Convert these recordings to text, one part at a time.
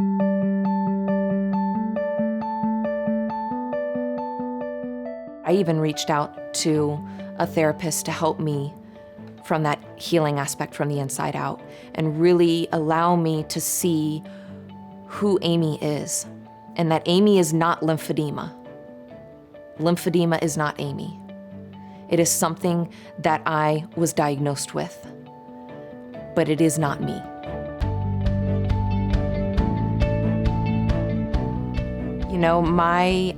I even reached out to a therapist to help me from that healing aspect from the inside out and really allow me to see who Amy is, and that Amy is not lymphedema. Lymphedema is not Amy. It is something that I was diagnosed with, but it is not me. You know, my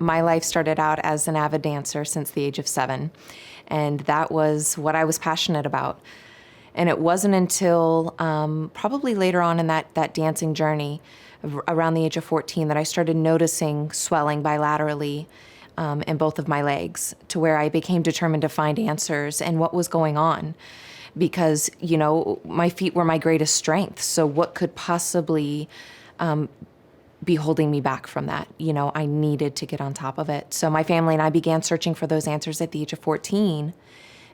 life started out as an avid dancer since the age of 7, and that was what I was passionate about. And it wasn't until probably later on in that dancing journey, around the age of 14, that I started noticing swelling bilaterally in both of my legs, to where I became determined to find answers and what was going on. Because, you know, my feet were my greatest strength, so what could possibly be holding me back from that? You know, I needed to get on top of it. So my family and I began searching for those answers at the age of 14,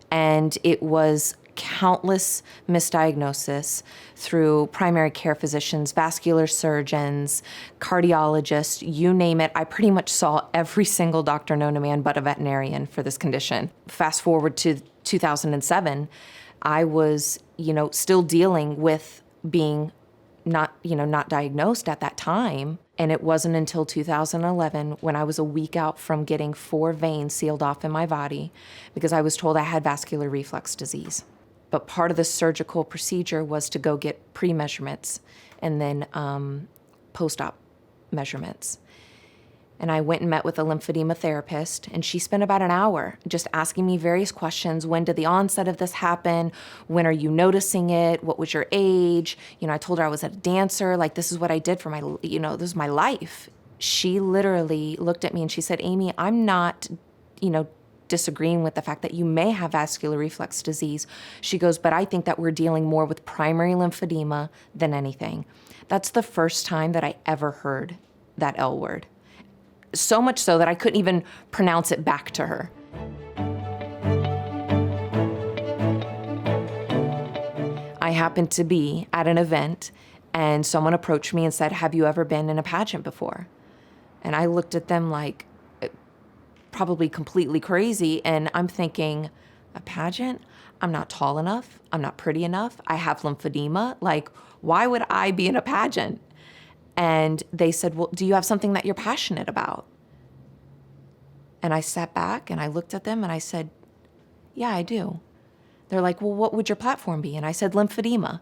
and it was countless misdiagnosis through primary care physicians, vascular surgeons, cardiologists, you name it. I pretty much saw every single doctor known to man but a veterinarian for this condition. Fast forward to 2007, I was, you know, still dealing with being not diagnosed at that time. And it wasn't until 2011 when I was a week out from getting 4 veins sealed off in my body because I was told I had vascular reflux disease. But part of the surgical procedure was to go get pre-measurements and then post-op measurements. And I went and met with a lymphedema therapist, and she spent about an hour just asking me various questions. When did the onset of this happen? When are you noticing it? What was your age? You know, I told her I was a dancer. Like, this is what I did for my, you know, this is my life. She literally looked at me and she said, Amy, I'm not, you know, disagreeing with the fact that you may have vascular reflux disease. She goes, but I think that we're dealing more with primary lymphedema than anything. That's the first time that I ever heard that L word. So much so that I couldn't even pronounce it back to her. I happened to be at an event and someone approached me and said, have you ever been in a pageant before? And I looked at them like probably completely crazy, and I'm thinking, a pageant? I'm not tall enough. I'm not pretty enough. I have lymphedema. Like, why would I be in a pageant? And they said, well, do you have something that you're passionate about? And I sat back and I looked at them and I said, yeah, I do. They're like, well, what would your platform be? And I said, lymphedema.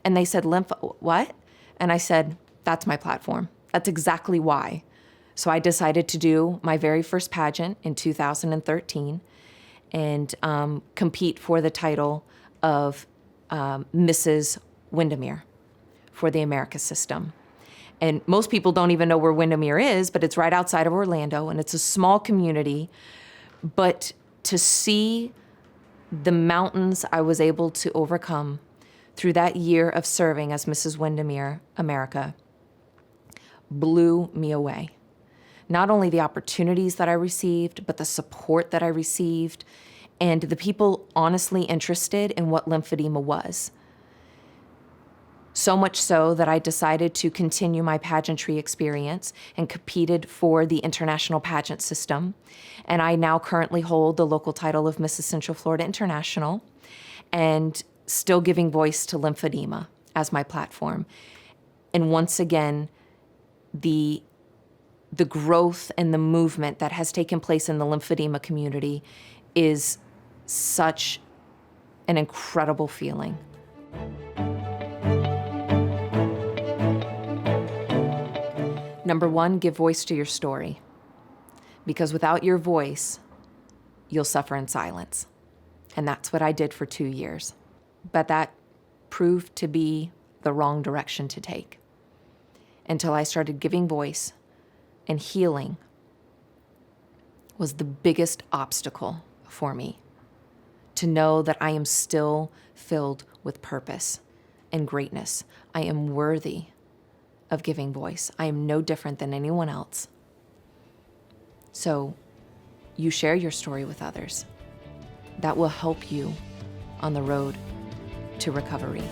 And they said, what? And I said, that's my platform. That's exactly why. So I decided to do my very first pageant in 2013 and compete for the title of Mrs. Windermere for the America system. And most people don't even know where Windermere is, but it's right outside of Orlando, and it's a small community. But to see the mountains I was able to overcome through that year of serving as Mrs. Windermere America blew me away. Not only the opportunities that I received, but the support that I received, and the people honestly interested in what lymphedema was. So much so that I decided to continue my pageantry experience and competed for the international pageant system. And I now currently hold the local title of Mrs. Central Florida International, and still giving voice to lymphedema as my platform. And once again, the growth and the movement that has taken place in the lymphedema community is such an incredible feeling. Number one, give voice to your story. Because without your voice, you'll suffer in silence. And that's what I did for 2 years. But that proved to be the wrong direction to take. Until I started giving voice, and healing was the biggest obstacle for me. To know that I am still filled with purpose and greatness. I am worthy of giving voice. I am no different than anyone else. So you share your story with others. That will help you on the road to recovery.